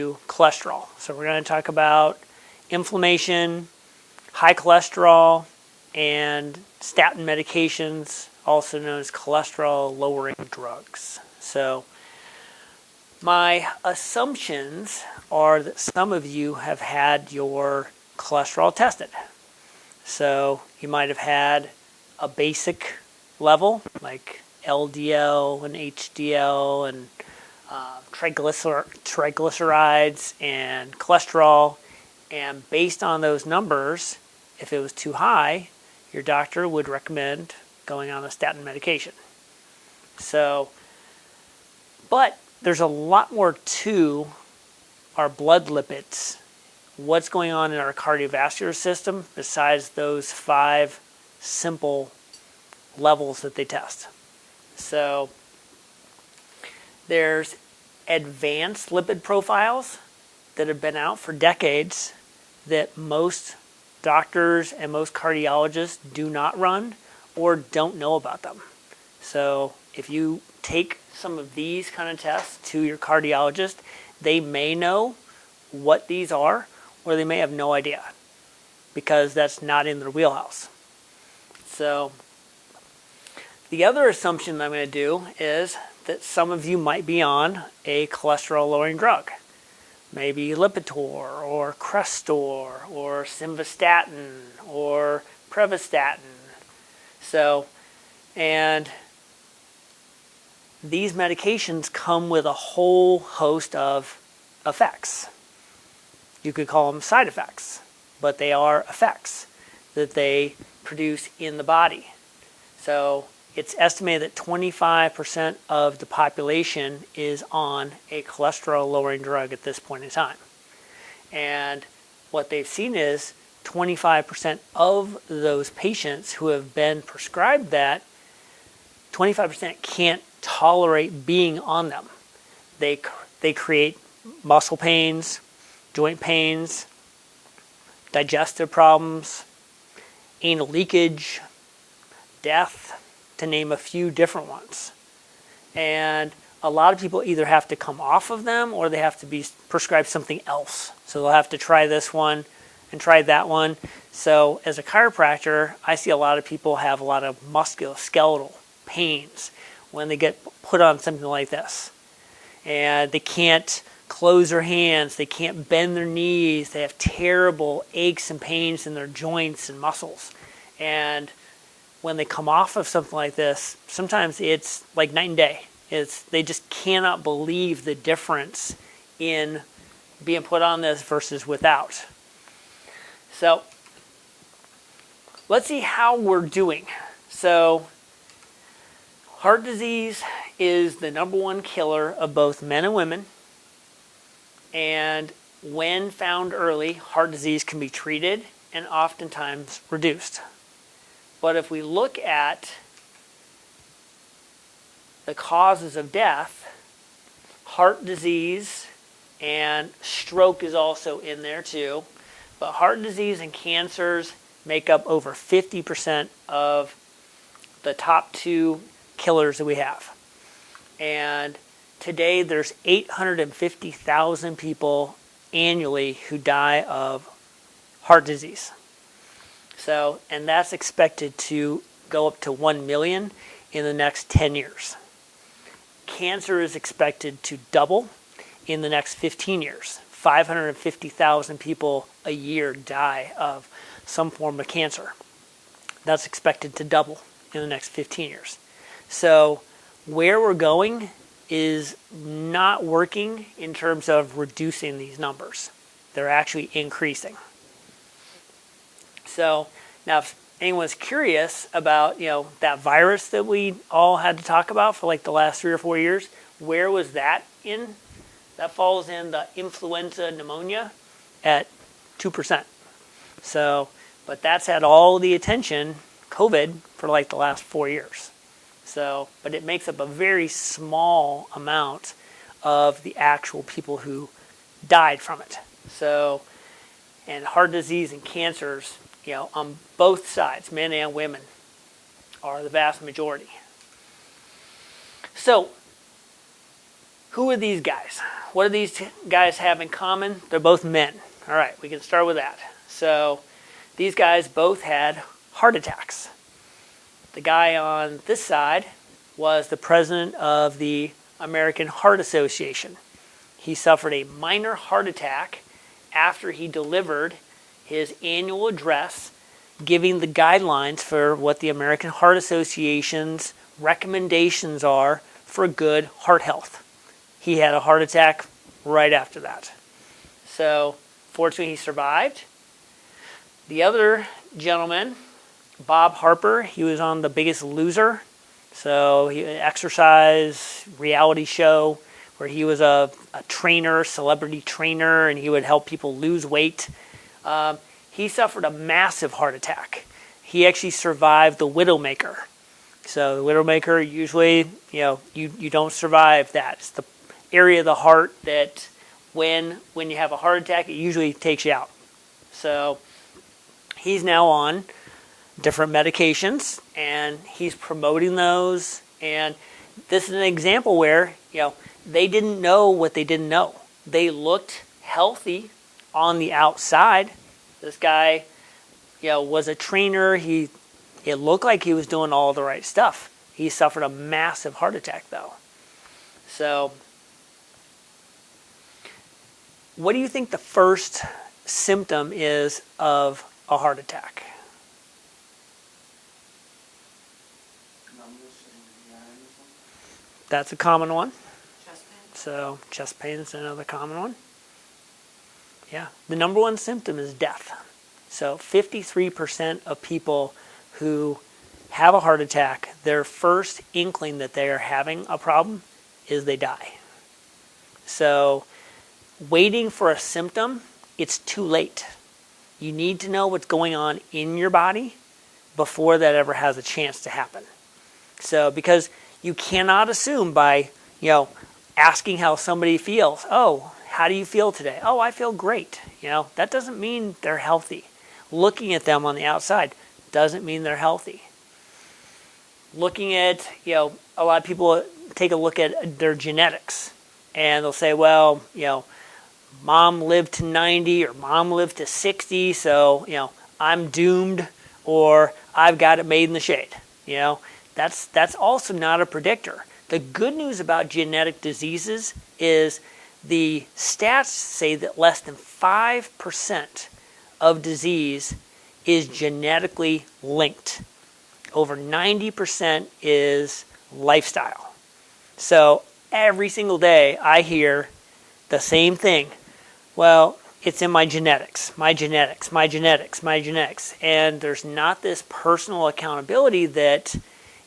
to cholesterol. So we're going to talk about inflammation, high cholesterol, and statin medications, also known as cholesterol-lowering drugs. So my assumptions are that some of you have had your cholesterol tested. So you might have had a basic level, like LDL and HDL and triglycerides and cholesterol. And based on those numbers, if it was too high, your doctor would recommend going on a statin medication. So, but there's a lot more to our blood lipids, what's going on in our cardiovascular system, besides those 5 simple levels that they test. So there's advanced lipid profiles that have been out for decades that most doctors and most cardiologists do not run or don't know about them. So if you take some of these kind of tests to your cardiologist, they may know what these are, or they may have no idea because that's not in their wheelhouse. So the other assumption that I'm going to do is that some of you might be on a cholesterol-lowering drug. Maybe Lipitor or Crestor or Simvastatin or Prevestatin. So, and these medications come with a whole host of effects. You could call them side effects, but they are effects that they produce in the body. So it's estimated that 25% of the population is on a cholesterol-lowering drug at this point in time. And what they've seen is 25% of those patients who have been prescribed that, 25% can't tolerate being on them. They create muscle pains, joint pains, digestive problems, anal leakage, death, to name a few different ones. And a lot of people either have to come off of them or they have to be prescribed something else. So they'll have to try this one and try that one. So as a chiropractor, I see a lot of people have a lot of musculoskeletal pains when they get put on something like this. And they can't close their hands, they can't bend their knees, they have terrible aches and pains in their joints and muscles. And when they come off of something like this, sometimes it's like night and day. They just cannot believe the difference in being put on this versus without. So let's see how we're doing. So heart disease is the #1 killer of both men and women. And when found early, heart disease can be treated and oftentimes reduced. But if we look at the causes of death, heart disease and stroke is also in there too. But heart disease and cancers make up over 50% of the top 2 killers that we have. And today there's 850,000 people annually who die of heart disease. So, and that's expected to go up to 1 million in the next 10 years. Cancer is expected to double in the next 15 years. 550,000 people a year die of some form of cancer. That's expected to double in the next 15 years. So where we're going is not working in terms of reducing these numbers. They're actually increasing. So now if anyone's curious about, that virus that we all had to talk about for like the last 3 or 4 years, where was that in? That falls in the influenza pneumonia at 2%. So, but that's had all the attention, COVID, for like the last 4 years. So, but it makes up a very small amount of the actual people who died from it. So, and heart disease and cancers, on both sides, men and women, are the vast majority. So, Who are these guys? What do these guys have in common? They're both men. All right, we can start with that. So these guys both had heart attacks. The guy on this side was the president of the American Heart Association. He suffered a minor heart attack after he delivered his annual address giving the guidelines for what the American Heart Association's recommendations are for good heart health. He had a heart attack right after that. So, fortunately, he survived. The other gentleman, Bob Harper, he was on The Biggest Loser. So, he exercise reality show where he was a trainer, celebrity trainer, and he would help people lose weight. He suffered a massive heart attack. He actually survived the Widowmaker. So the Widowmaker, usually, you don't survive that. It's the area of the heart that when you have a heart attack, it usually takes you out. So he's now on different medications, and he's promoting those. And this is an example where, they didn't know what they didn't know. They looked healthy on the outside. This guy, was a trainer. It looked like he was doing all the right stuff. He suffered a massive heart attack, though. So, what do you think the first symptom is of a heart attack? That's a common one. Chest pain. So, chest pain is another common one. Yeah. The number one symptom is death. So 53% of people who have a heart attack, their first inkling that they are having a problem is they die. So waiting for a symptom, it's too late. You need to know what's going on in your body before that ever has a chance to happen. So because you cannot assume by, asking how somebody feels, oh, how do you feel today? Oh, I feel great. That doesn't mean they're healthy. Looking at them on the outside doesn't mean they're healthy. Looking at, a lot of people take a look at their genetics and they'll say, well, mom lived to 90 or mom lived to 60, so, I'm doomed or I've got it made in the shade. That's also not a predictor. The good news about genetic diseases is the stats say that less than 5% of disease is genetically linked. Over 90% is lifestyle. So every single day I hear the same thing. Well, it's in my genetics, my genetics, my genetics, my genetics. And there's not this personal accountability that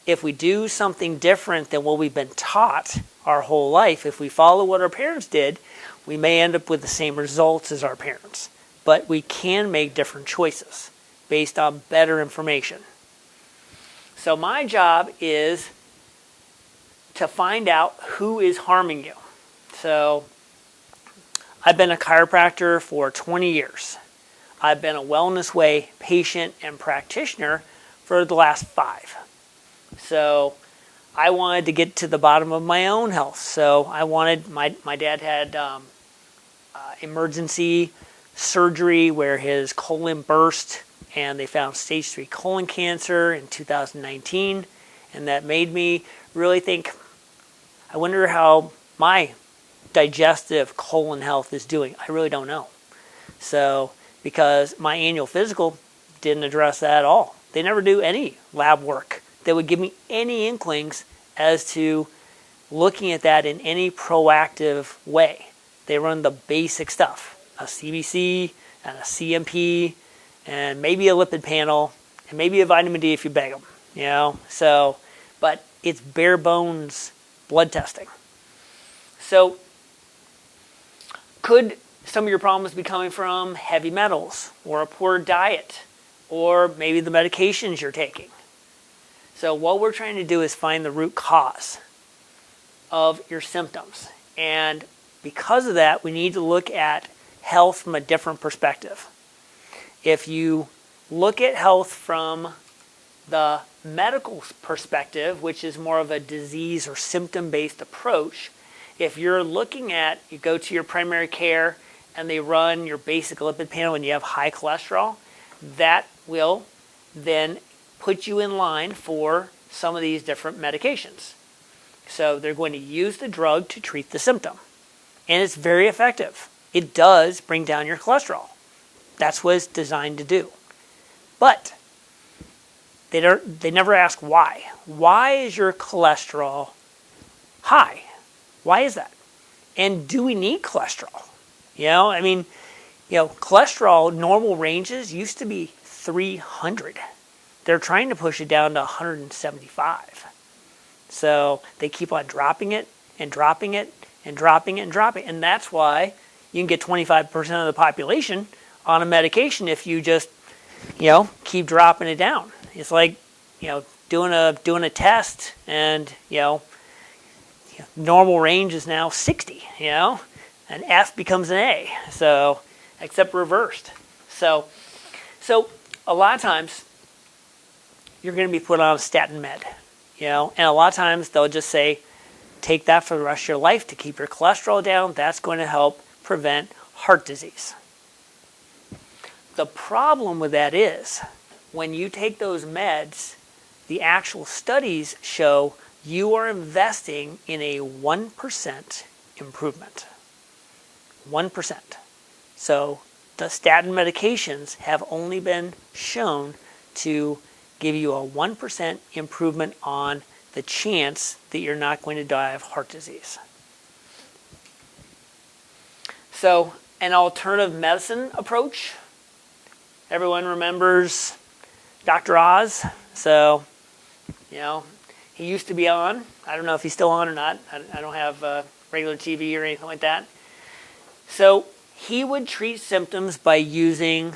if we do something different than what we've been taught our whole life, if we follow what our parents did, we may end up with the same results as our parents. But we can make different choices based on better information. So my job is to find out who is harming you. So I've been a chiropractor for 20 years. I've been a Wellness Way patient and practitioner for the last 5. So I wanted to get to the bottom of my own health. So I wanted, my dad had emergency surgery where his colon burst and they found stage 3 colon cancer in 2019. And that made me really think, I wonder how my digestive colon health is doing. I really don't know. So, because my annual physical didn't address that at all. They never do any lab work that would give me any inklings as to looking at that in any proactive way. They run the basic stuff, a CBC and a CMP and maybe a lipid panel and maybe a vitamin D if you beg them, So, but it's bare bones blood testing. So, could some of your problems be coming from heavy metals or a poor diet or maybe the medications you're taking? So what we're trying to do is find the root cause of your symptoms. And because of that, we need to look at health from a different perspective. If you look at health from the medical perspective, which is more of a disease or symptom-based approach, if you're looking at, you go to your primary care and they run your basic lipid panel and you have high cholesterol, that will then put you in line for some of these different medications. So they're going to use the drug to treat the symptom. And it's very effective. It does bring down your cholesterol. That's what it's designed to do. But they never ask why. Why is your cholesterol high? Why is that? And do we need cholesterol? Cholesterol normal ranges used to be 300. They're trying to push it down to 175. So they keep on dropping it and dropping it and dropping it and dropping it. And that's why you can get 25% of the population on a medication if you just, keep dropping it down. It's like, doing a test and, normal range is now 60, an F becomes an A. So, except reversed. So a lot of times you're going to be put on a statin med. And a lot of times they'll just say, take that for the rest of your life to keep your cholesterol down. That's going to help prevent heart disease. The problem with that is when you take those meds, the actual studies show you are investing in a 1% improvement. 1%. So the statin medications have only been shown to give you a 1% improvement on the chance that you're not going to die of heart disease. So an alternative medicine approach. Everyone remembers Dr. Oz. So, he used to be on. I don't know if he's still on or not. I don't have regular TV or anything like that. So he would treat symptoms by using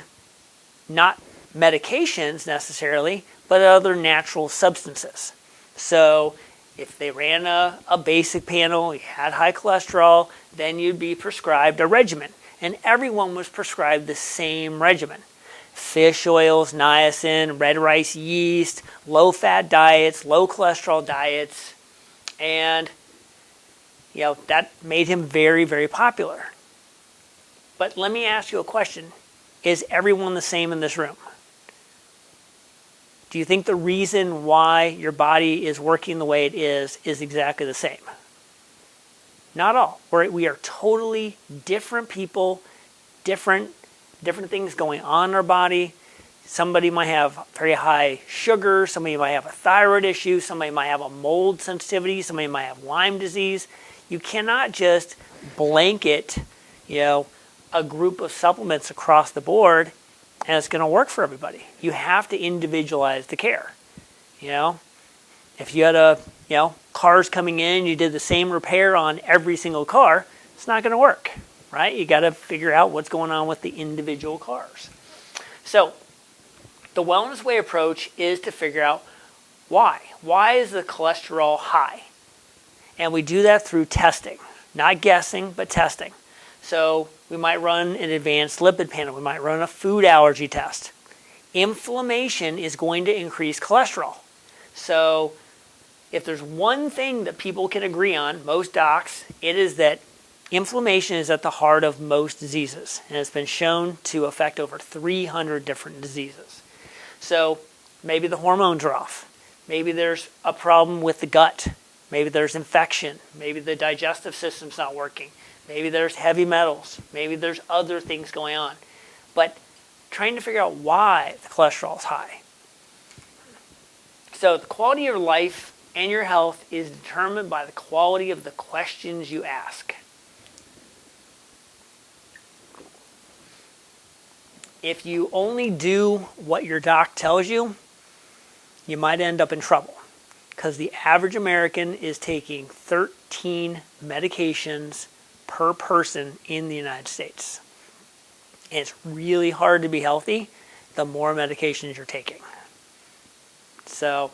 not medications necessarily, but other natural substances. So if they ran a basic panel, you had high cholesterol, then you'd be prescribed a regimen. And everyone was prescribed the same regimen. Fish oils, niacin, red rice yeast, low-fat diets, low-cholesterol diets. And, that made him very, very popular. But let me ask you a question. Is everyone the same in this room? Do you think the reason why your body is working the way it is exactly the same? Not all. We are totally different people, different things going on in our body. Somebody might have very high sugar. Somebody might have a thyroid issue. Somebody might have a mold sensitivity. Somebody might have Lyme disease. You cannot just blanket, a group of supplements across the board and it's going to work for everybody. You have to individualize the care. If you had cars coming in, you did the same repair on every single car, it's not going to work, right? You got to figure out what's going on with the individual cars. So the Wellness Way approach is to figure out why. Why is the cholesterol high? And we do that through testing, not guessing, but testing. So we might run an advanced lipid panel. We might run a food allergy test. Inflammation is going to increase cholesterol. So if there's one thing that people can agree on, most docs, it is that inflammation is at the heart of most diseases. And it's been shown to affect over 300 different diseases. So maybe the hormones are off. Maybe there's a problem with the gut. Maybe there's infection. Maybe the digestive system's not working. Maybe there's heavy metals. Maybe there's other things going on. But trying to figure out why the cholesterol is high. So the quality of your life and your health is determined by the quality of the questions you ask. If you only do what your doc tells you, you might end up in trouble. Because the average American is taking 13 medications per person in the United States. And it's really hard to be healthy the more medications you're taking. So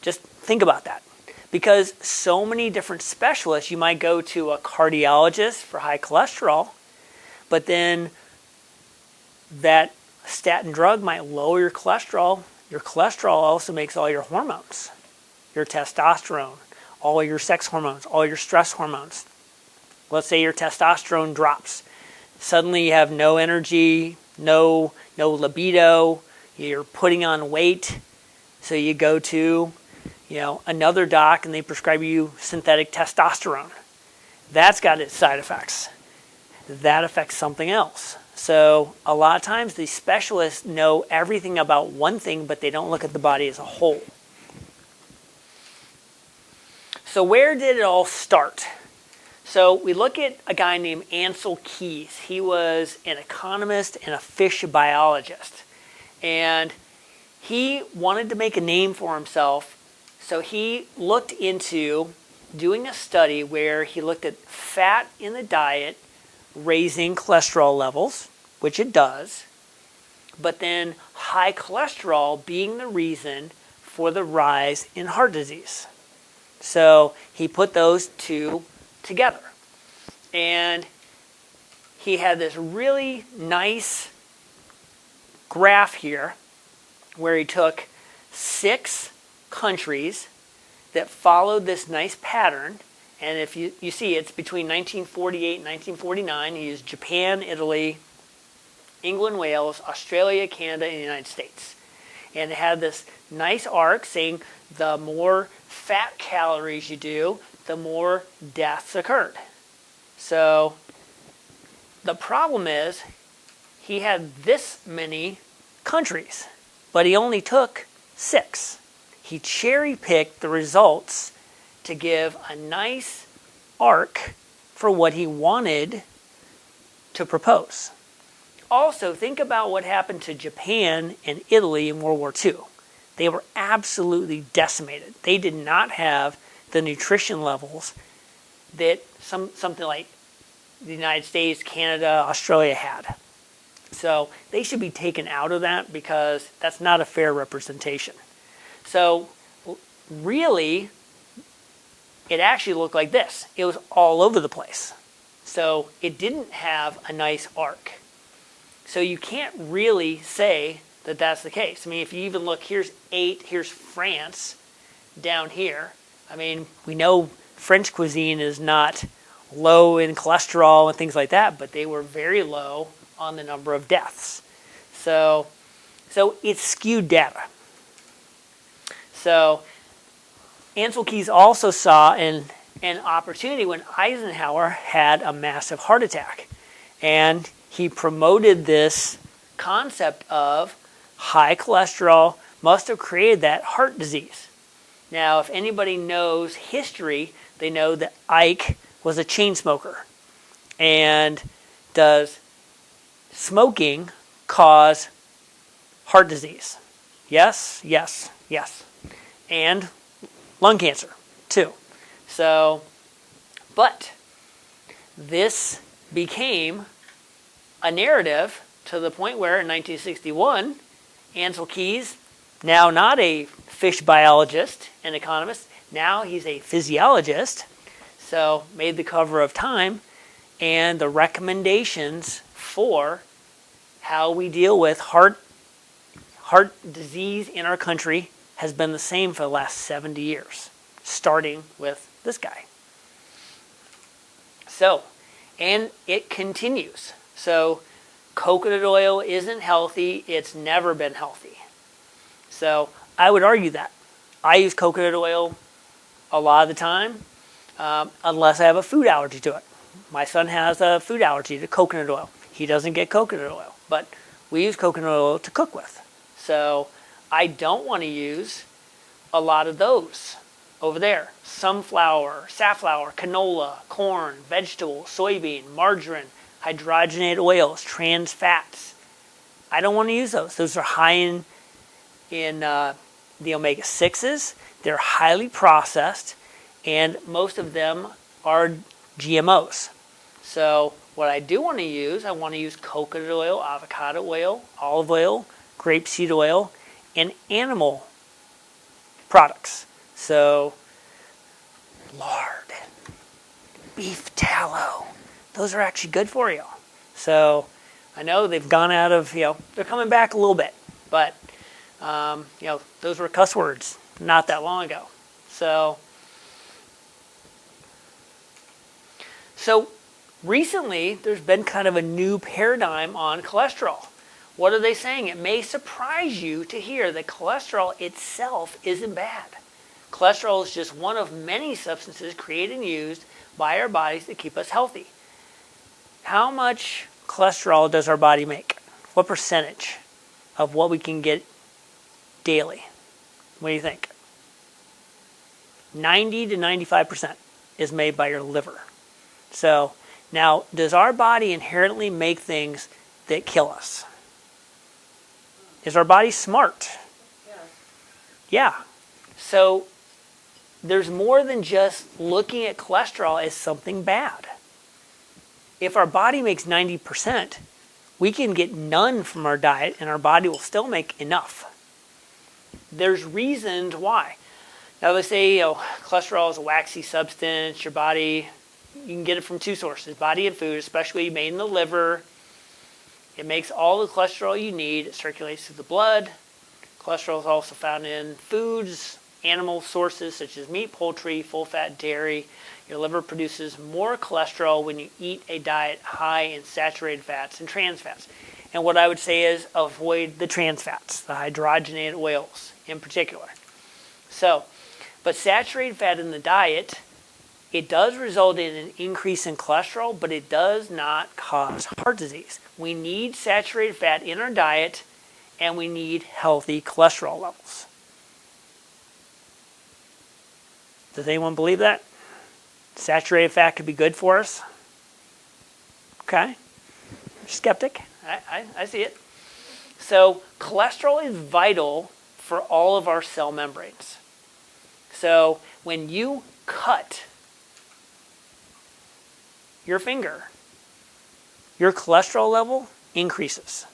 just think about that. Because so many different specialists, you might go to a cardiologist for high cholesterol, but then that statin drug might lower your cholesterol. Your cholesterol also makes all your hormones, your testosterone, all your sex hormones, all your stress hormones. Let's say your testosterone drops. Suddenly you have no energy, no libido, you're putting on weight. So you go to, another doc and they prescribe you synthetic testosterone. That's got its side effects. That affects something else. So a lot of times these specialists know everything about one thing, but they don't look at the body as a whole. So where did it all start? So we look at a guy named Ancel Keys. He was an economist and a fish biologist. And he wanted to make a name for himself. So he looked into doing a study where he looked at fat in the diet raising cholesterol levels, which it does, but then high cholesterol being the reason for the rise in heart disease. So he put those two together. And he had this really nice graph here where he took 6 countries that followed this nice pattern. And if you see, it's between 1948 and 1949. He used Japan, Italy, England, Wales, Australia, Canada, and the United States. And it had this nice arc saying the more fat calories you do, the more deaths occurred. So the problem is he had this many countries, but he only took 6. He cherry-picked the results to give a nice arc for what he wanted to propose. Also, think about what happened to Japan and Italy in World War II. They were absolutely decimated. They did not have the nutrition levels that something like the United States, Canada, Australia had. So they should be taken out of that because that's not a fair representation. So really, it actually looked like this. It was all over the place. So it didn't have a nice arc. So you can't really say that that's the case. I mean, if you even look, here's France down here. I mean, we know French cuisine is not low in cholesterol and things like that, but they were very low on the number of deaths. So it's skewed data. So Ancel Keys also saw an opportunity when Eisenhower had a massive heart attack. And he promoted this concept of high cholesterol must have created that heart disease. Now, if anybody knows history, they know that Ike was a chain smoker. And does smoking cause heart disease? Yes, yes, yes. And lung cancer, too. So, but this became a narrative to the point where in 1961, Ancel Keys, now not a fish biologist and economist, now he's a physiologist, so made the cover of Time, and the recommendations for how we deal with heart disease in our country has been the same for the last 70 years, starting with this guy. So, and it continues. So, coconut oil isn't healthy. It's never been healthy. So, I would argue that. I use coconut oil a lot of the time, unless I have a food allergy to it. My son has a food allergy to coconut oil. He doesn't get coconut oil, but we use coconut oil to cook with. So, I don't want to use a lot of those over there. Sunflower, safflower, canola, corn, vegetable, soybean, margarine, hydrogenated oils, trans fats. I don't want to use those. Those are high in the omega-6s. They're highly processed, and most of them are GMOs. So what I do want to use, I want to use coconut oil, avocado oil, olive oil, grapeseed oil, and animal products. So lard, beef tallow, those are actually good for you. So I know they've gone out of, they're coming back a little bit, but those were cuss words not that long ago. So Recently, there's been kind of a new paradigm on cholesterol. What are they saying? It may surprise you to hear that cholesterol itself isn't bad. Cholesterol is just one of many substances created and used by our bodies to keep us healthy. How much cholesterol does our body make? What percentage of what we can get daily? What do you think? 90 to 95% is made by your liver. So now, does our body inherently make things that kill us? Is our body smart? Yes. Yeah. So there's more than just looking at cholesterol as something bad. If our body makes 90%, we can get none from our diet and our body will still make enough. There's reasons why. Now they say, cholesterol is a waxy substance. Your body, you can get it from two sources, body and food, especially made in the liver. It makes all the cholesterol you need. It circulates through the blood. Cholesterol is also found in foods, animal sources such as meat, poultry, full-fat dairy. Your liver produces more cholesterol when you eat a diet high in saturated fats and trans fats. And what I would say is avoid the trans fats, the hydrogenated oils in particular. So, but saturated fat in the diet, it does result in an increase in cholesterol, but it does not cause heart disease. We need saturated fat in our diet, and we need healthy cholesterol levels. Does anyone believe that? Saturated fat could be good for us? Okay. Skeptic? I see it. So cholesterol is vital for all of our cell membranes. So when you cut your finger, your cholesterol level increases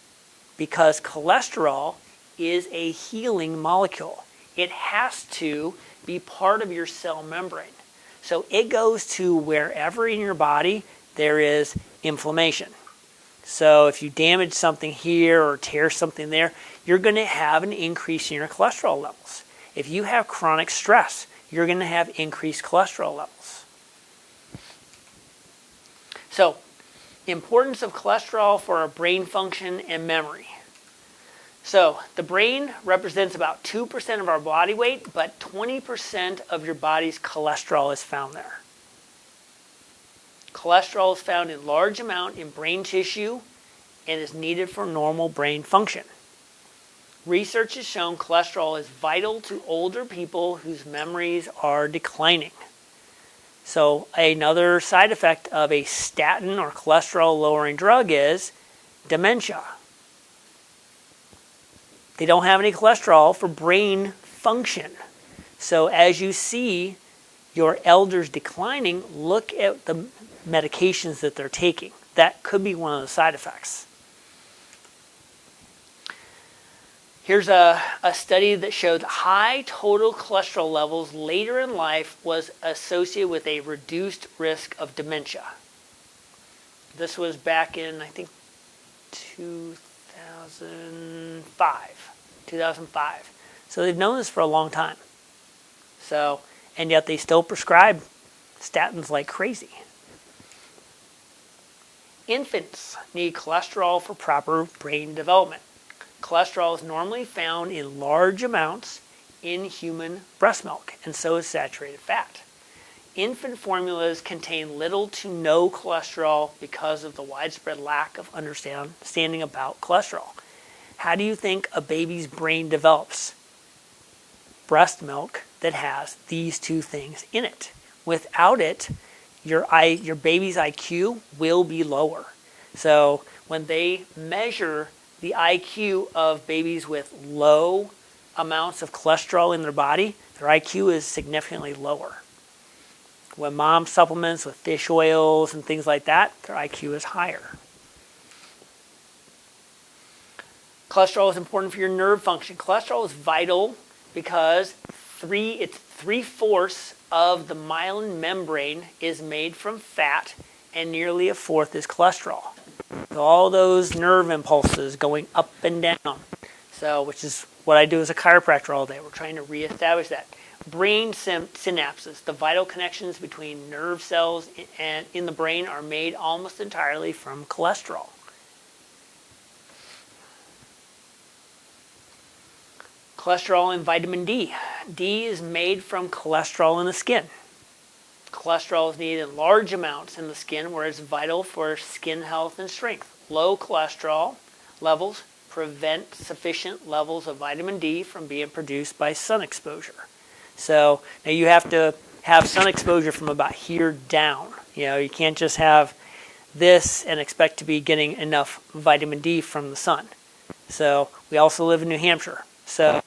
because cholesterol is a healing molecule. It has to be part of your cell membrane. So it goes to wherever in your body there is inflammation. So if you damage something here or tear something there, you're going to have an increase in your cholesterol levels. If you have chronic stress, you're going to have increased cholesterol levels. So, importance of cholesterol for our brain function and memory. So, the brain represents about 2% of our body weight, but 20% of your body's cholesterol is found there. Cholesterol is found in large amount in brain tissue and is needed for normal brain function. Research has shown cholesterol is vital to older people whose memories are declining. So another side effect of a statin or cholesterol lowering drug is dementia. They don't have any cholesterol for brain function. So as you see your elders declining, look at the medications that they're taking. That could be one of the side effects. Here's a study that showed high total cholesterol levels later in life was associated with a reduced risk of dementia. This was back in, I think, 2005. So they've known this for a long time. So, and yet they still prescribe statins like crazy. Infants need cholesterol for proper brain development. Cholesterol is normally found in large amounts in human breast milk, and so is saturated fat. Infant formulas contain little to no cholesterol because of the widespread lack of understanding about cholesterol. How do you think a baby's brain develops? Breast milk that has these two things in it. Without it, your baby's IQ will be lower. So when they measure the IQ of babies with low amounts of cholesterol in their body, their IQ is significantly lower. When mom supplements with fish oils and things like that, their IQ is higher. Cholesterol is important for your nerve function. Cholesterol is vital because it's 3/4 of the myelin membrane is made from fat, and nearly 1/4 is cholesterol. So all those nerve impulses going up and down. So, which is what I do as a chiropractor all day. We're trying to reestablish that. brain synapses, the vital connections between nerve cells and in the brain, are made almost entirely from cholesterol. Cholesterol and vitamin D. D is made from cholesterol in the skin. Cholesterol is needed in large amounts in the skin, where it's vital for skin health and strength. Low cholesterol levels prevent sufficient levels of vitamin D from being produced by sun exposure. So now you have to have sun exposure from about here down. You can't just have this and expect to be getting enough vitamin D from the sun. So we also live in New Hampshire. So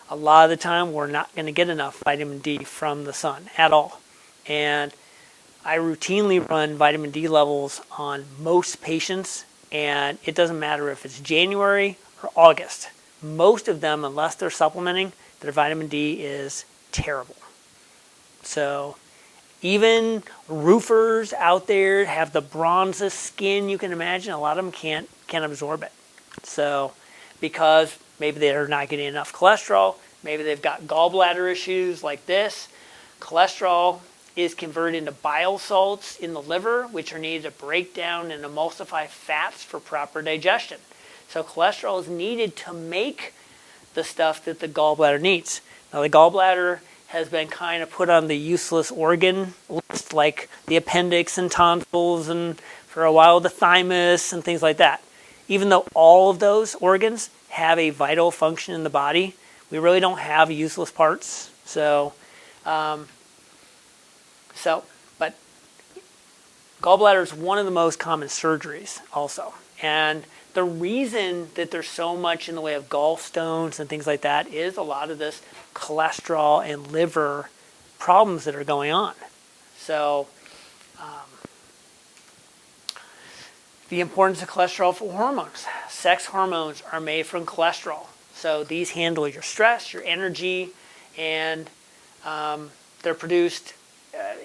a lot of the time we're not going to get enough vitamin D from the sun at all. And I routinely run vitamin D levels on most patients, and it doesn't matter if it's January or August. Most of them, unless they're supplementing, their vitamin D is terrible. So even roofers out there have the bronzest skin you can imagine. A lot of them can't absorb it. So because maybe they're not getting enough cholesterol, maybe they've got gallbladder issues like this. Cholesterol is converted into bile salts in the liver, which are needed to break down and emulsify fats for proper digestion. So cholesterol is needed to make the stuff that the gallbladder needs. Now the gallbladder has been kind of put on the useless organ list, like the appendix and tonsils, and for a while the thymus and things like that. Even though all of those organs have a vital function in the body, we really don't have useless parts. But gallbladder is one of the most common surgeries also. And the reason that there's so much in the way of gallstones and things like that is a lot of this cholesterol and liver problems that are going on. So the importance of cholesterol for hormones. Sex hormones are made from cholesterol. So these handle your stress, your energy, and they're produced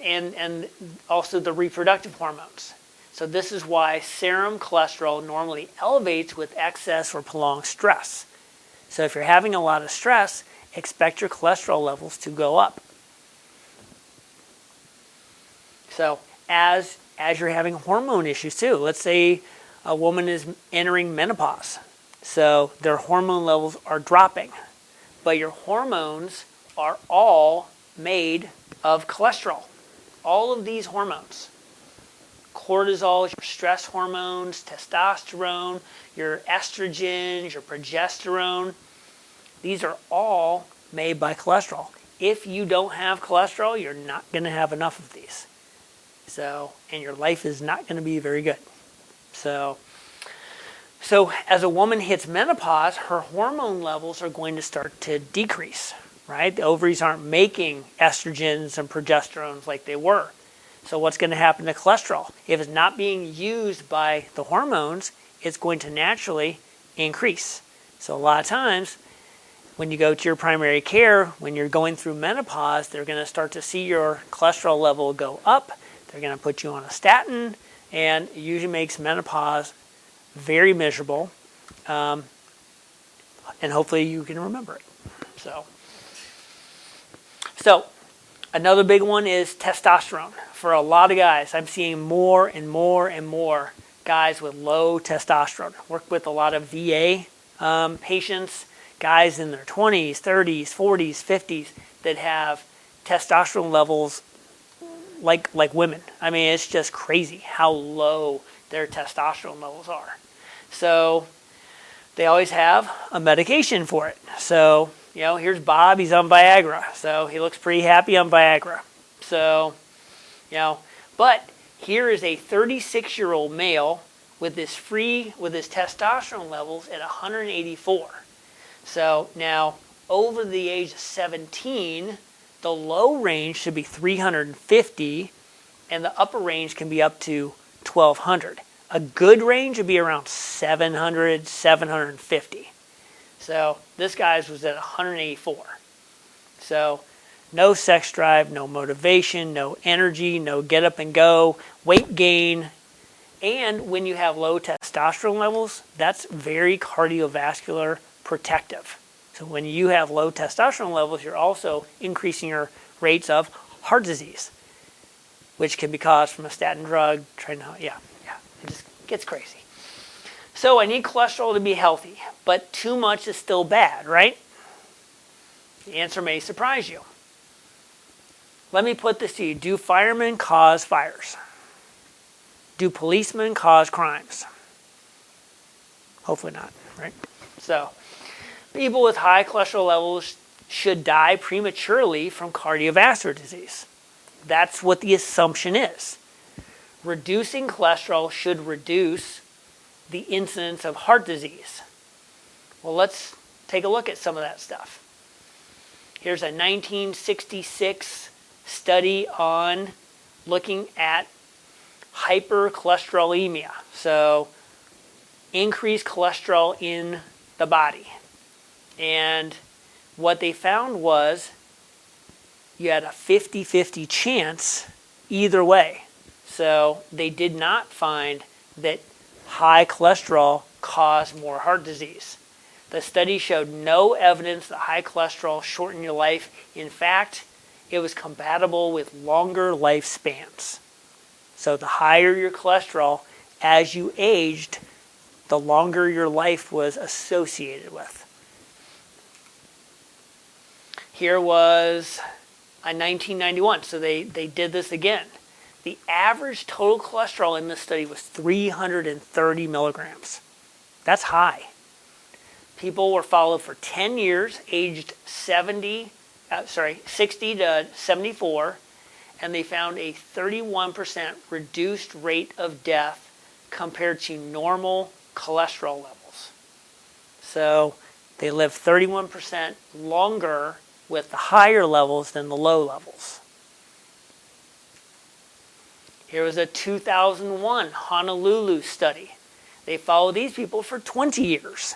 and also the reproductive hormones. So this is why serum cholesterol normally elevates with excess or prolonged stress. So if you're having a lot of stress, expect your cholesterol levels to go up. So as you're having hormone issues too, let's say a woman is entering menopause. So their hormone levels are dropping, but your hormones are all made of cholesterol. All of these hormones. Cortisol is your stress hormones, testosterone, your estrogens, your progesterone. These are all made by cholesterol. If you don't have cholesterol, you're not going to have enough of these. And your life is not going to be very good. So as a woman hits menopause, her hormone levels are going to start to decrease, right? The ovaries aren't making estrogens and progesterones like they were. So what's going to happen to cholesterol? If it's not being used by the hormones, it's going to naturally increase. So a lot of times, when you go to your primary care, when you're going through menopause, they're going to start to see your cholesterol level go up. They're going to put you on a statin, and it usually makes menopause very miserable. And hopefully you can remember it. So another big one is testosterone. For a lot of guys, I'm seeing more and more and more guys with low testosterone. Work with a lot of VA patients, guys in their 20s, 30s, 40s, 50s that have testosterone levels like women. I mean, it's just crazy how low their testosterone levels are. So they always have a medication for it. So, here's Bob, he's on Viagra. So he looks pretty happy on Viagra. So, but here is a 36-year-old male with his testosterone levels at 184. So now, over the age of 17, the low range should be 350, and the upper range can be up to 1,200. A good range would be around 700, 750. So this guy's was at 184. So no sex drive, no motivation, no energy, no get up and go, weight gain. And when you have low testosterone levels, that's very cardiovascular protective. So when you have low testosterone levels, you're also increasing your rates of heart disease, which can be caused from a statin drug. It just gets crazy. So I need cholesterol to be healthy, but too much is still bad, right? The answer may surprise you. Let me put this to you. Do firemen cause fires? Do policemen cause crimes? Hopefully not, right? So, people with high cholesterol levels should die prematurely from cardiovascular disease. That's what the assumption is. Reducing cholesterol should reduce the incidence of heart disease. Well, let's take a look at some of that stuff. Here's a 1966 study on looking at hypercholesterolemia. So, increased cholesterol in the body. And what they found was you had a 50-50 chance either way. So they did not find that high cholesterol caused more heart disease. The study showed no evidence that high cholesterol shortened your life. In fact, it was compatible with longer lifespans. So the higher your cholesterol, as you aged, the longer your life was associated with. Here was a 1991, so they did this again. The average total cholesterol in this study was 330 milligrams. That's high. People were followed for 10 years, aged 60 to 74, and they found a 31% reduced rate of death compared to normal cholesterol levels. So they lived 31% longer with the higher levels than the low levels. Here was a 2001 Honolulu study. They followed these people for 20 years.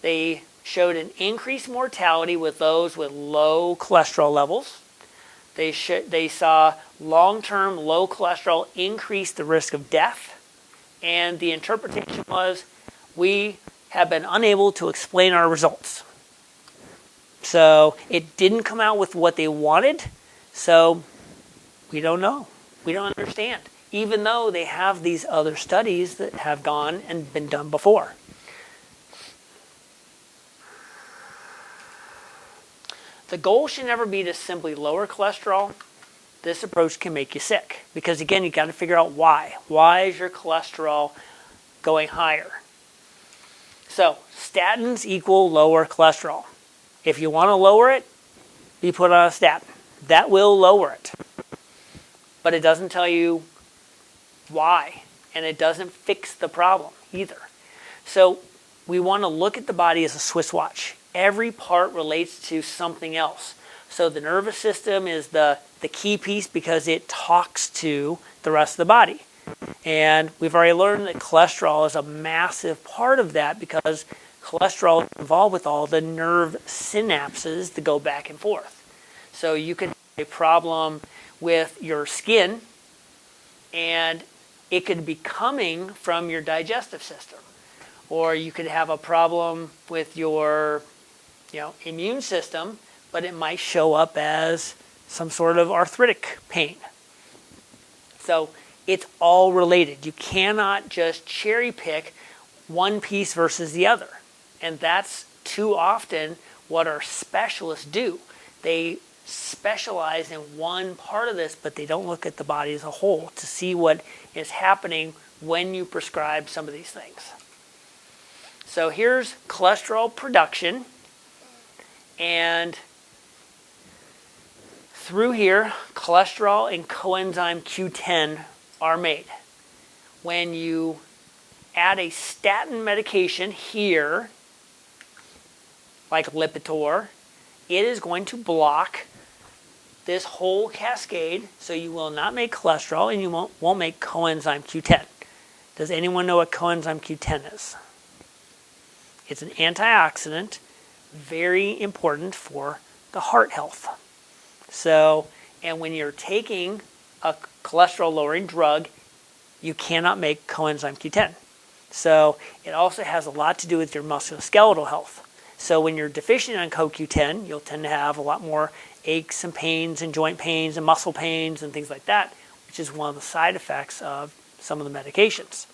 They showed an increased mortality with those with low cholesterol levels. They saw long-term low cholesterol increase the risk of death. And the interpretation was, we have been unable to explain our results. So it didn't come out with what they wanted, so we don't know. We don't understand, even though they have these other studies that have gone and been done before. The goal should never be to simply lower cholesterol. This approach can make you sick because, again, you've got to figure out why. Why is your cholesterol going higher? So statins equal lower cholesterol. If you want to lower it, be put on a statin. That will lower it. But it doesn't tell you why, and it doesn't fix the problem either. So we want to look at the body as a Swiss watch. Every part relates to something else. So the nervous system is the key piece because it talks to the rest of the body. And we've already learned that cholesterol is a massive part of that because cholesterol is involved with all the nerve synapses that go back and forth. So you can have a problem with your skin, and it could be coming from your digestive system. Or you could have a problem with your immune system, but it might show up as some sort of arthritic pain. So it's all related. You cannot just cherry pick one piece versus the other. And that's too often what our specialists do. They specialize in one part of this, but they don't look at the body as a whole to see what is happening when you prescribe some of these things. So here's cholesterol production. And through here, cholesterol and coenzyme Q10 are made. When you add a statin medication here, like Lipitor, it is going to block this whole cascade, so you will not make cholesterol and you won't make coenzyme Q10. Does anyone know what coenzyme Q10 is? It's an antioxidant, very important for the heart health. So, and when you're taking a cholesterol-lowering drug, you cannot make coenzyme Q10. So it also has a lot to do with your musculoskeletal health. So when you're deficient on CoQ10, you'll tend to have a lot more aches and pains and joint pains and muscle pains and things like that, which is one of the side effects of some of the medications.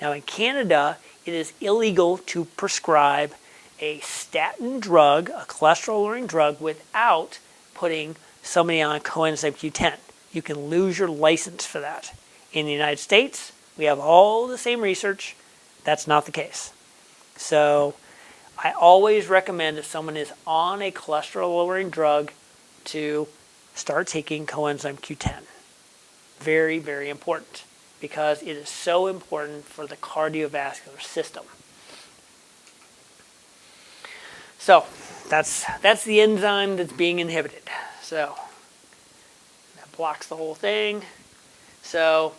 Now in Canada, it is illegal to prescribe a statin drug, a cholesterol-lowering drug, without putting somebody on coenzyme Q10. You can lose your license for that. In the United States, we have all the same research. That's not the case. So I always recommend if someone is on a cholesterol-lowering drug to start taking coenzyme Q10. Very, very important, because it is so important for the cardiovascular system. So that's the enzyme that's being inhibited. So that blocks the whole thing. So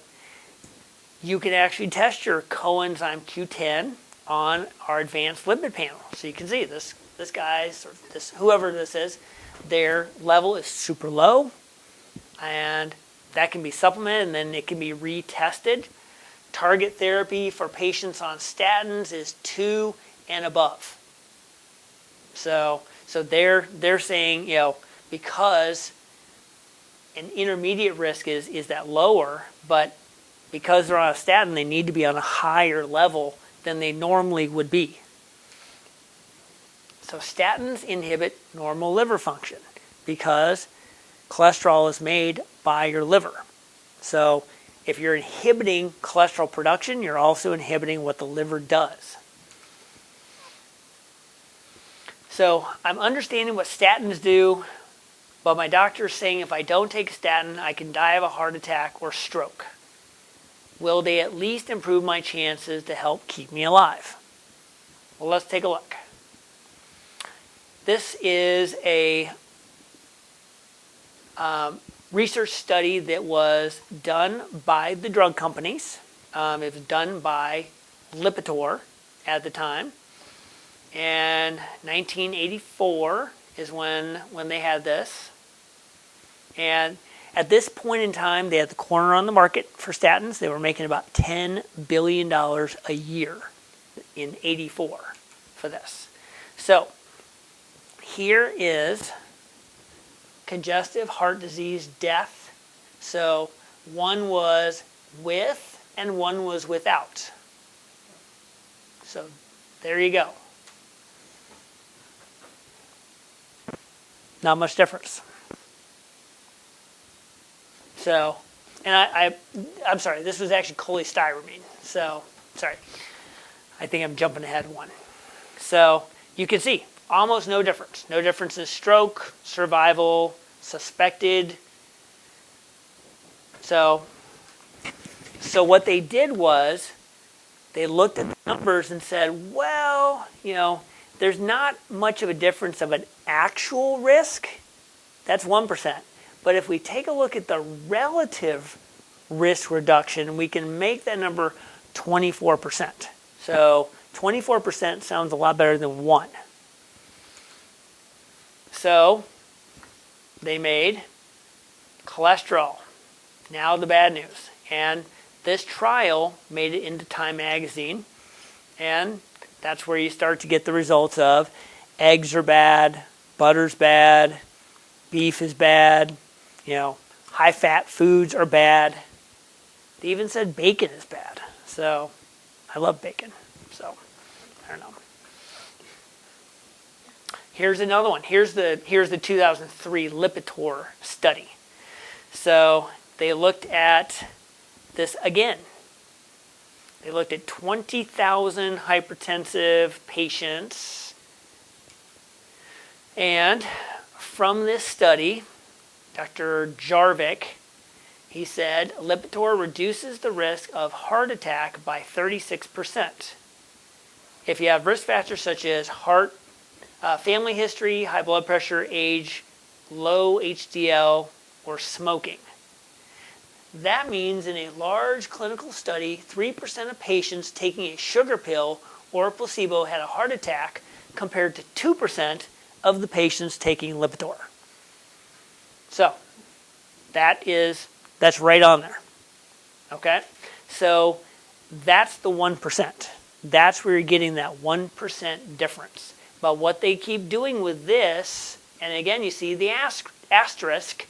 you can actually test your coenzyme Q10 on our advanced lipid panel. So you can see this guy's, or this, whoever this is, their level is super low, and that can be supplemented and then it can be retested. Target therapy for patients on statins is 2 and above. So they're saying, because an intermediate risk is that lower, but because they're on a statin, they need to be on a higher level than they normally would be. So statins inhibit normal liver function because cholesterol is made by your liver. So if you're inhibiting cholesterol production, you're also inhibiting what the liver does. So I'm understanding what statins do, but my doctor's saying if I don't take a statin, I can die of a heart attack or stroke. Will they at least improve my chances to help keep me alive? Well, let's take a look. This is a research study that was done by the drug companies. It was done by Lipitor at the time. And 1984 is when they had this. And at this point in time, they had the corner on the market for statins. They were making about $10 billion a year in 84 for this. So here is congestive heart disease death. So one was with and one was without. So there you go. Not much difference. So, and I'm sorry, this was actually cholestyramine. So, sorry, I think I'm jumping ahead one. So you can see almost no difference. No difference in stroke, survival, suspected. So what they did was they looked at the numbers and said, well, there's not much of a difference of an actual risk. That's 1%. But if we take a look at the relative risk reduction, we can make that number 24%. So 24% sounds a lot better than 1. So they made cholesterol. Now the bad news. And this trial made it into Time magazine. And that's where you start to get the results of eggs are bad, butter's bad, beef is bad, high-fat foods are bad. They even said bacon is bad. So I love bacon. So I don't know. Here's another one. Here's the 2003 Lipitor study. So they looked at this again. They looked at 20,000 hypertensive patients. And from this study, Dr. Jarvik, he said, Lipitor reduces the risk of heart attack by 36%. If you have risk factors such as heart, family history, high blood pressure, age, low HDL, or smoking. That means in a large clinical study, 3% of patients taking a sugar pill or a placebo had a heart attack compared to 2% of the patients taking Lipitor. So that's right on there. Okay? So that's the 1%. That's where you're getting that 1% difference. But what they keep doing with this, and again, you see the asterisk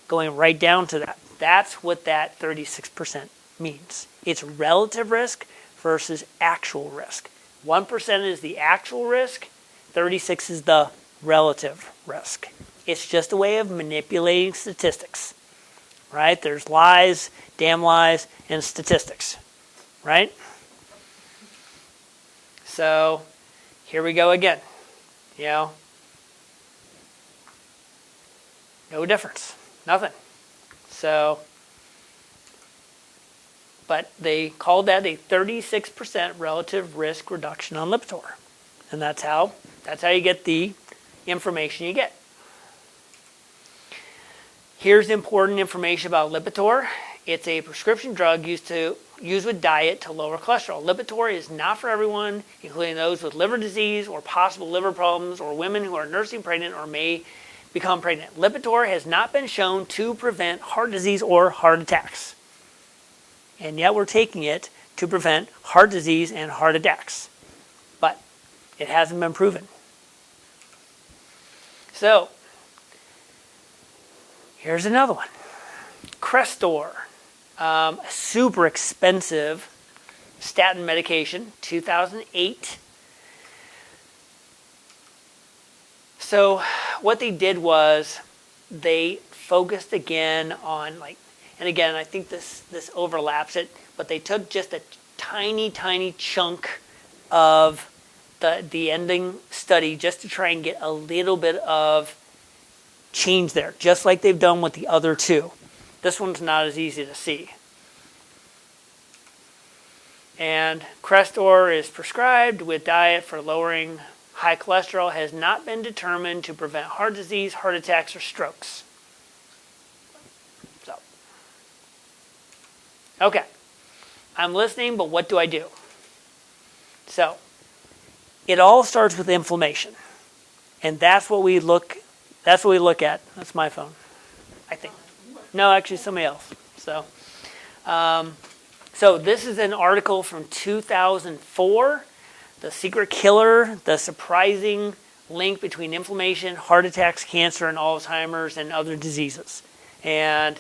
going right down to that. That's what that 36% means. It's relative risk versus actual risk. 1% is the actual risk, 36 is the relative risk. It's just a way of manipulating statistics, right? There's lies, damn lies, and statistics, right? So here we go again. No difference, nothing. So, but they called that a 36% relative risk reduction on Lipitor. And that's how you get the information you get. Here's important information about Lipitor. It's a prescription drug used with diet to lower cholesterol. Lipitor is not for everyone, including those with liver disease or possible liver problems or women who are nursing pregnant or may become pregnant. Lipitor has not been shown to prevent heart disease or heart attacks. And yet we're taking it to prevent heart disease and heart attacks. But it hasn't been proven. So, here's another one. Crestor, a super expensive statin medication, 2008. So what they did was they focused again on and again, I think this overlaps it, but they took just a tiny, tiny chunk of the ending study just to try and get a little bit of change there, just like they've done with the other two. This one's not as easy to see. And Crestor is prescribed with diet for lowering high cholesterol, has not been determined to prevent heart disease, heart attacks, or strokes. So, okay, I'm listening, but what do I do? So, it all starts with inflammation, and that's what we look at. That's my phone, I think. No, actually, somebody else. So this is an article from 2004. The secret killer, the surprising link between inflammation, heart attacks, cancer, and Alzheimer's and other diseases. And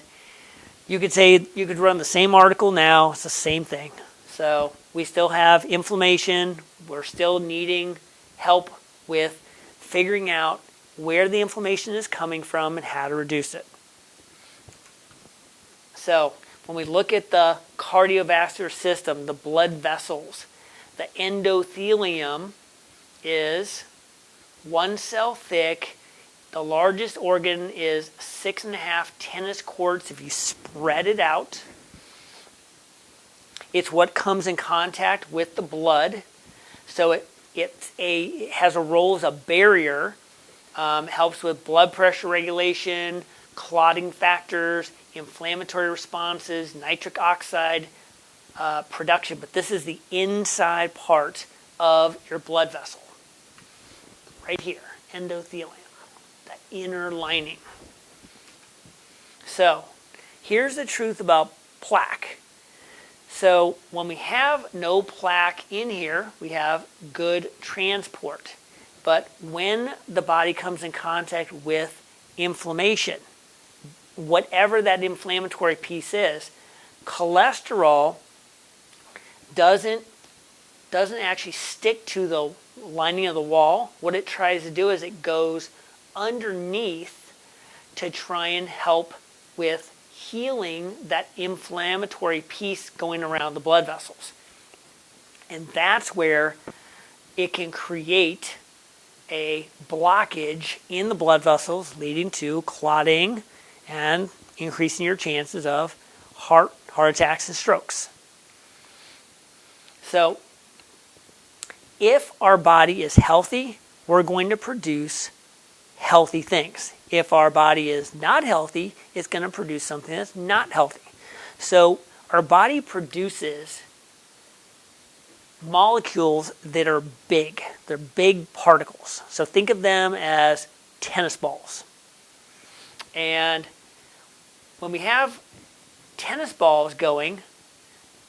you could run the same article now. It's the same thing. So we still have inflammation. We're still needing help with figuring out where the inflammation is coming from and how to reduce it. So when we look at the cardiovascular system, the blood vessels, the endothelium is 1 cell thick. The largest organ is 6.5 tennis courts if you spread it out. It's what comes in contact with the blood. So it has a role as a barrier, helps with blood pressure regulation, clotting factors, inflammatory responses, nitric oxide production. But this is the inside part of your blood vessel. Right here, endothelium, the inner lining. So here's the truth about plaque. So when we have no plaque in here, we have good transport. But when the body comes in contact with inflammation, whatever that inflammatory piece is, cholesterol doesn't actually stick to the lining of the wall. What it tries to do is it goes underneath to try and help with healing that inflammatory piece going around the blood vessels. And that's where it can create a blockage in the blood vessels, leading to clotting and increasing your chances of heart attacks and strokes. So if our body is healthy, we're going to produce healthy things. If our body is not healthy, it's going to produce something that's not healthy. So our body produces molecules that are big. They're big particles. So think of them as tennis balls. And when we have tennis balls going,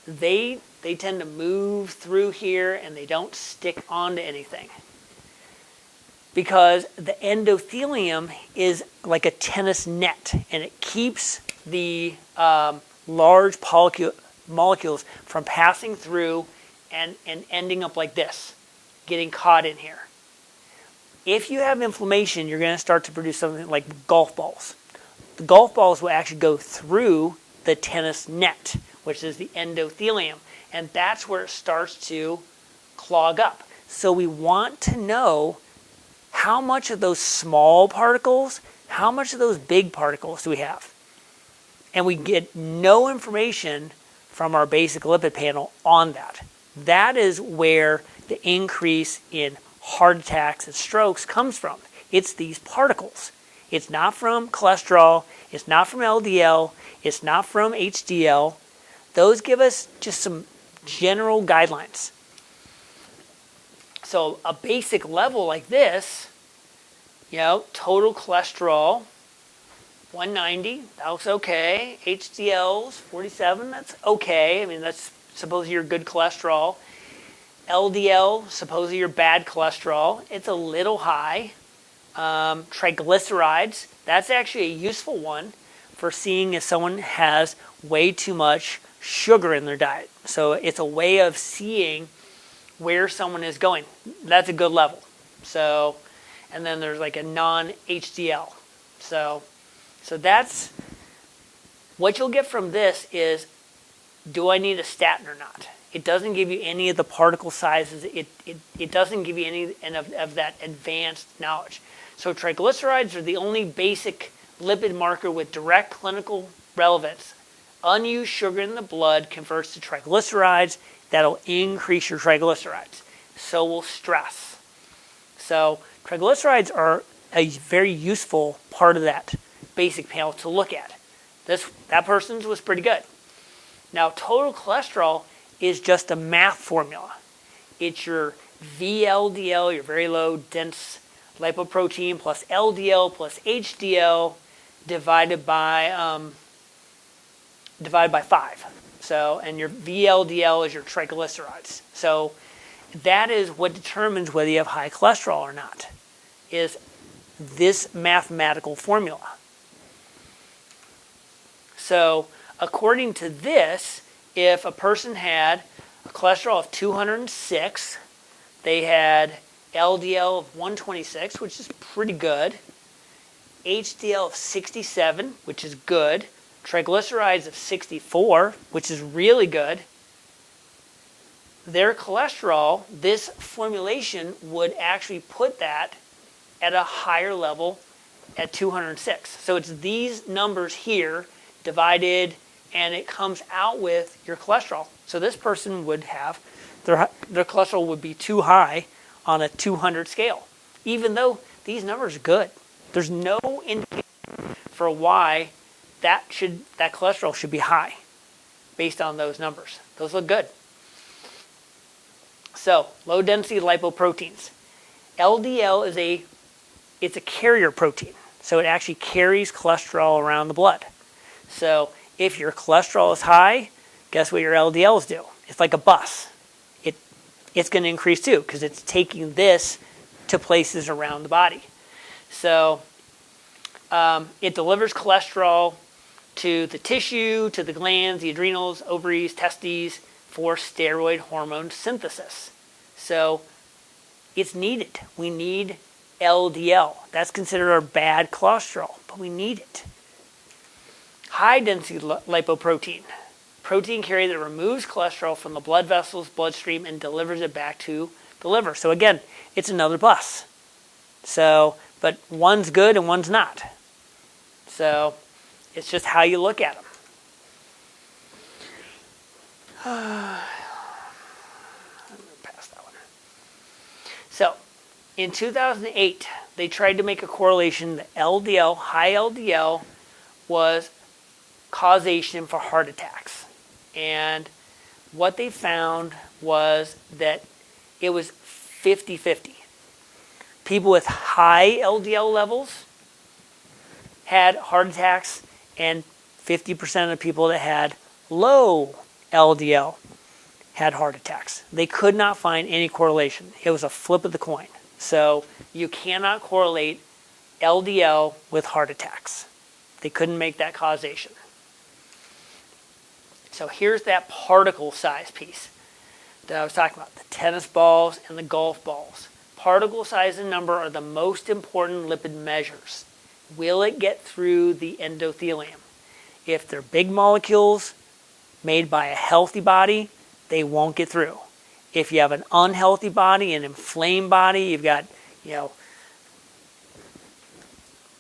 they tend to move through here and they don't stick onto anything. because the endothelium is like a tennis net, and it keeps the large molecules from passing through and ending up like this, getting caught in here. If you have inflammation, you're going to start to produce something like golf balls. The golf balls will actually go through the tennis net, which is the endothelium, and that's where it starts to clog up. So we want to know how much of those small particles, how much of those big particles do we have? And we get no information from our basic lipid panel on that. That is where the increase in heart attacks and strokes comes from. It's these particles. It's not from cholesterol. It's not from LDL. It's not from HDL. Those give us just some general guidelines. So a basic level like this, total cholesterol, 190, that looks okay. HDL's 47, that's okay. I mean, that's supposedly your good cholesterol. LDL, supposedly your bad cholesterol. It's a little high. Triglycerides, that's actually a useful one for seeing if someone has way too much sugar in their diet. So it's a way of seeing where someone is going. That's a good level. So, and then there's like a non-HDL. So that's what you'll get from this is, do I need a statin or not? It doesn't give you any of the particle sizes. It doesn't give you any of that advanced knowledge. So triglycerides are the only basic lipid marker with direct clinical relevance. Unused sugar in the blood converts to triglycerides. That'll increase your triglycerides. So will stress. So triglycerides are a very useful part of that basic panel to look at. That person's was pretty good. Now total cholesterol is just a math formula. It's your VLDL, your very low dense lipoprotein, plus LDL plus HDL divided by 5. So, and your VLDL is your triglycerides. So that is what determines whether you have high cholesterol or not, is this mathematical formula. So according to this, if a person had a cholesterol of 206, they had LDL of 126, which is pretty good, HDL of 67, which is good, triglycerides of 64, which is really good, their cholesterol, this formulation would actually put that at a higher level at 206. So it's these numbers here divided, and it comes out with your cholesterol. So this person would have, their cholesterol would be too high on a 200 scale, even though these numbers are good. There's no indication for why that cholesterol should be high based on those numbers. Those look good. So low density lipoproteins. LDL it's a carrier protein. So it actually carries cholesterol around the blood. So if your cholesterol is high, guess what your LDLs do? It's like a bus. It's going to increase too, because it's taking this to places around the body. So it delivers cholesterol to the tissue, to the glands, the adrenals, ovaries, testes for steroid hormone synthesis. So it's needed. We need LDL. That's considered our bad cholesterol, but we need it. High density lipoprotein. Protein carrier that removes cholesterol from the blood vessels, bloodstream, and delivers it back to the liver. So again, it's another bus. So, but one's good and one's not. So it's just how you look at them. I'm going to pass that one. So in 2008, they tried to make a correlation that LDL, high LDL, was causation for heart attacks. And what they found was that it was 50-50. People with high LDL levels had heart attacks, and 50% of the people that had low LDL had heart attacks. They could not find any correlation. It was a flip of the coin. So you cannot correlate LDL with heart attacks. They couldn't make that causation. So here's that particle size piece that I was talking about, the tennis balls and the golf balls. Particle size and number are the most important lipid measures. Will it get through the endothelium? If they're big molecules made by a healthy body, they won't get through. If you have an unhealthy body, an inflamed body, you've got,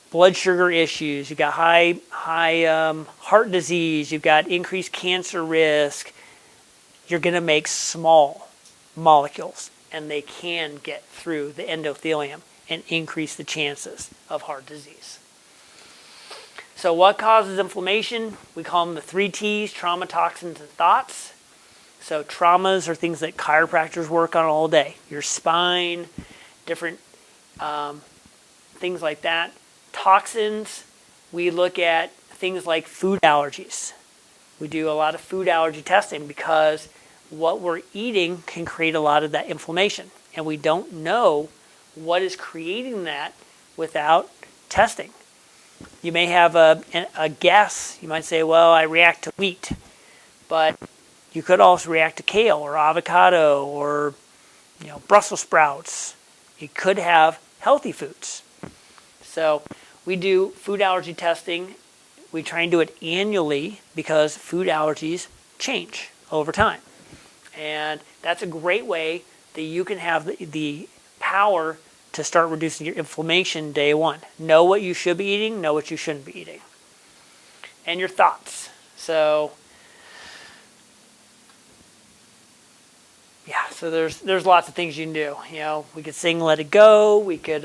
blood sugar issues, you've got high heart disease, you've got increased cancer risk, you're going to make small molecules, and they can get through the endothelium and increase the chances of heart disease. So what causes inflammation? We call them the 3 T's, trauma, toxins, and thoughts. So traumas are things that chiropractors work on all day. Your spine, different things like that. Toxins, we look at things like food allergies. We do a lot of food allergy testing because what we're eating can create a lot of that inflammation. And we don't know what is creating that without testing. You may have a guess. You might say, well, I react to wheat. But you could also react to kale or avocado or Brussels sprouts. You could have healthy foods. So we do food allergy testing. We try and do it annually because food allergies change over time. And that's a great way that you can have the power to start reducing your inflammation day one. Know what you should be eating, know what you shouldn't be eating. And your thoughts. So so there's lots of things you can do. We could sing Let It Go. We could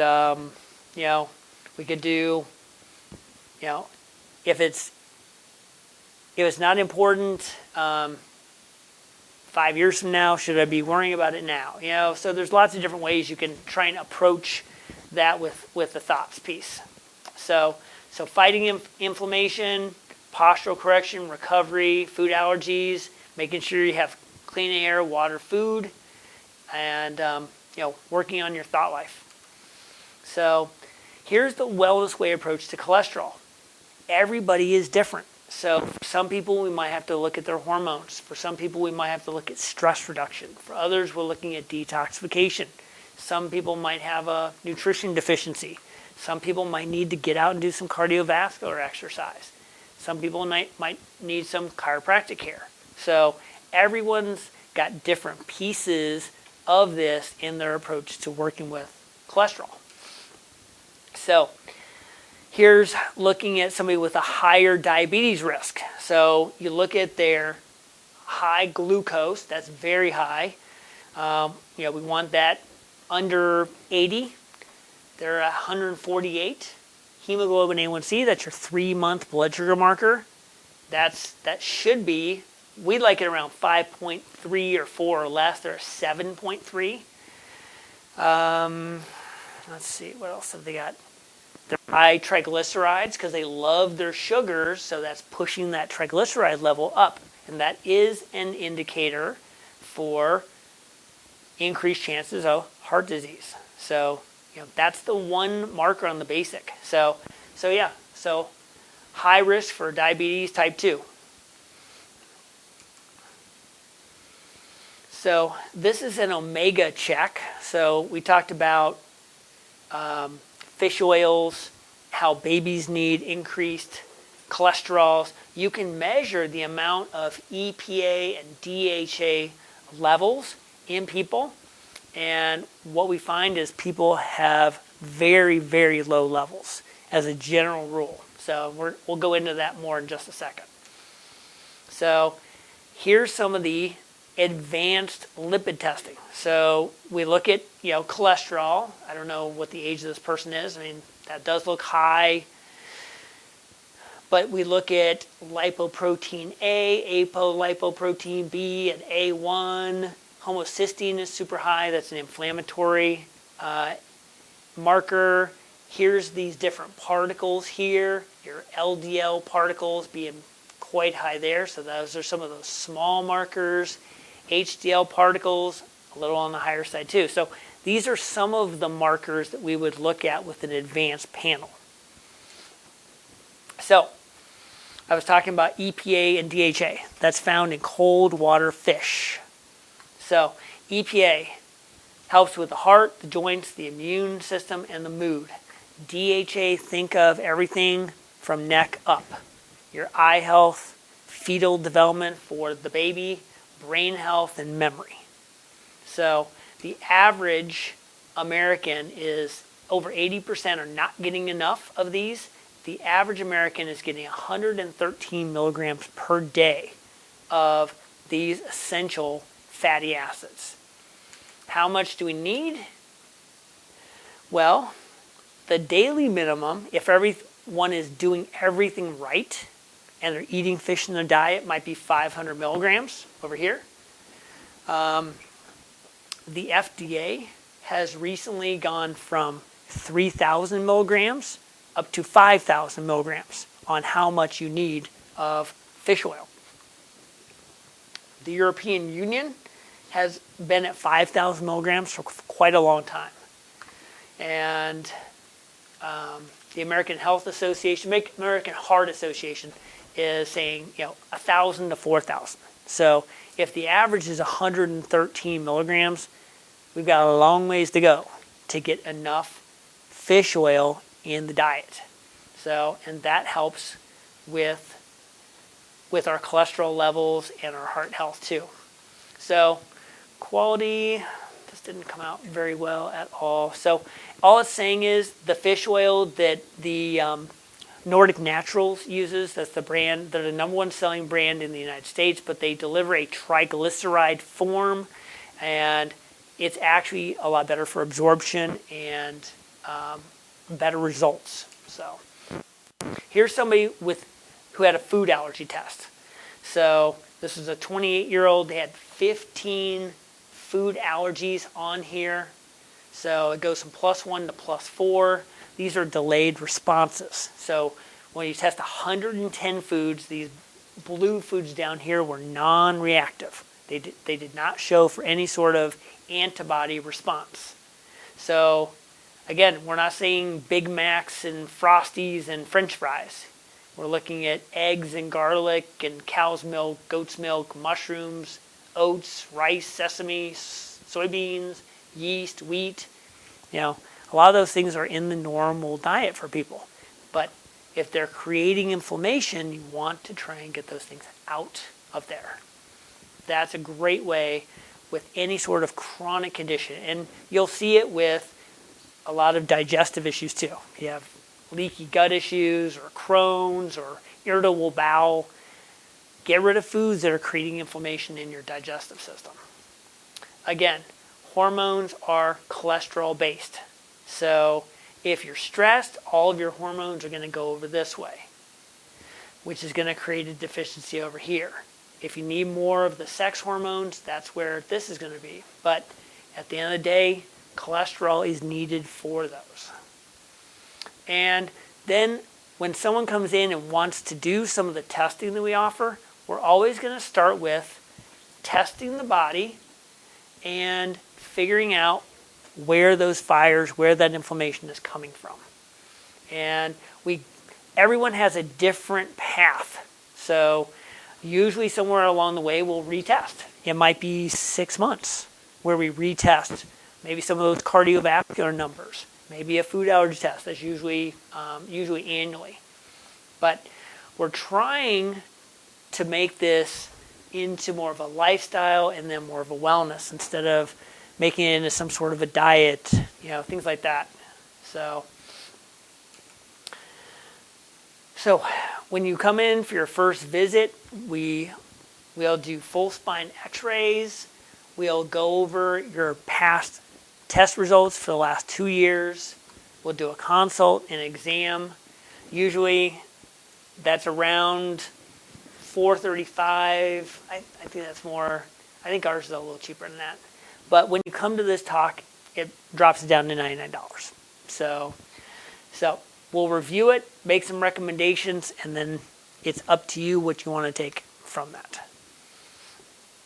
we could do if it's not important 5 years from now, should I be worrying about it now? So there's lots of different ways you can try and approach that with the thoughts piece. So fighting inflammation, postural correction, recovery, food allergies, making sure you have clean air, water, food, and working on your thought life. So here's the wellness way approach to cholesterol. Everybody is different. So for some people, we might have to look at their hormones. For some people, we might have to look at stress reduction. For others, we're looking at detoxification. Some people might have a nutrition deficiency. Some people might need to get out and do some cardiovascular exercise. Some people might need some chiropractic care. So everyone's got different pieces of this in their approach to working with cholesterol. So here's looking at somebody with a higher diabetes risk. So you look at their high glucose, that's very high. We want that under 80. They're 148. Hemoglobin A1C, that's your 3-month blood sugar marker. That should be, we like it around 5.3 or 4 or less. They're 7.3. Let's see, what else have they got? They're high triglycerides because they love their sugars, so that's pushing that triglyceride level up. And that is an indicator for increased chances of heart disease. So, that's the one marker on the basic. So high risk for diabetes type 2. So this is an omega check. So we talked about fish oils, how babies need increased cholesterols. You can measure the amount of EPA and DHA levels in people. And what we find is people have very, very low levels as a general rule. So we'll go into that more in just a second. So here's some of the advanced lipid testing. So we look at, cholesterol. I don't know what the age of this person is. I mean, that does look high. But we look at lipoprotein A, apolipoprotein B, and A1. Homocysteine is super high. That's an inflammatory marker. Here's these different particles here. Your LDL particles being quite high there. So those are some of those small markers. HDL particles, a little on the higher side too. So these are some of the markers that we would look at with an advanced panel. So, I was talking about EPA and DHA. That's found in cold water fish. So, EPA helps with the heart, the joints, the immune system, and the mood. DHA, think of everything from neck up. Your eye health, fetal development for the baby, brain health, and memory. So the average American is over 80% are not getting enough of these. The average American is getting 113 milligrams per day of these essential fatty acids. How much do we need? Well, the daily minimum, if everyone is doing everything right and they're eating fish in their diet, might be 500 milligrams over here. The FDA has recently gone from 3,000 milligrams up to 5,000 milligrams on how much you need of fish oil. The European Union has been at 5,000 milligrams for quite a long time. And the American Heart Association is saying, 1,000 to 4,000. So if the average is 113 milligrams, we've got a long ways to go to get enough fish oil in the diet. So, and that helps with our cholesterol levels and our heart health too. So quality, this didn't come out very well at all. So all it's saying is the fish oil that the Nordic Naturals uses, that's the brand, they're the number one selling brand in the United States, but they deliver a triglyceride form, and it's actually a lot better for absorption and better results. So here's somebody who had a food allergy test. So this is a 28-year-old. They had 15 food allergies on here. So it goes from +1 to +4. These are delayed responses. So when you test 110 foods, these blue foods down here were non-reactive. They did not show for any sort of antibody response. So again, we're not saying Big Macs and Frosties and French fries. We're looking at eggs and garlic and cow's milk, goat's milk, mushrooms, oats, rice, sesame, soybeans, yeast, wheat. A lot of those things are in the normal diet for people. But if they're creating inflammation, you want to try and get those things out of there. That's a great way with any sort of chronic condition. And you'll see it with a lot of digestive issues too. You have leaky gut issues or Crohn's or irritable bowel. Get rid of foods that are creating inflammation in your digestive system. Again, hormones are cholesterol based. So if you're stressed, all of your hormones are going to go over this way, which is going to create a deficiency over here. If you need more of the sex hormones, that's where this is going to be. But at the end of the day, cholesterol is needed for those. And then when someone comes in and wants to do some of the testing that we offer, we're always going to start with testing the body and figuring out where those fires, where that inflammation is coming from. And everyone has a different path. So usually somewhere along the way we'll retest. It might be 6 months where we retest maybe some of those cardiovascular numbers, maybe a food allergy test. That's usually annually. But we're trying to make this into more of a lifestyle and then more of a wellness instead of making it into some sort of a diet, things like that. So when you come in for your first visit, we'll do full spine x-rays. We'll go over your past test results for the last 2 years. We'll do a consult and exam. Usually that's around $435. I think that's more. I think ours is a little cheaper than that. But when you come to this talk, it drops it down to $99. So we'll review it, make some recommendations, and then it's up to you what you want to take from that.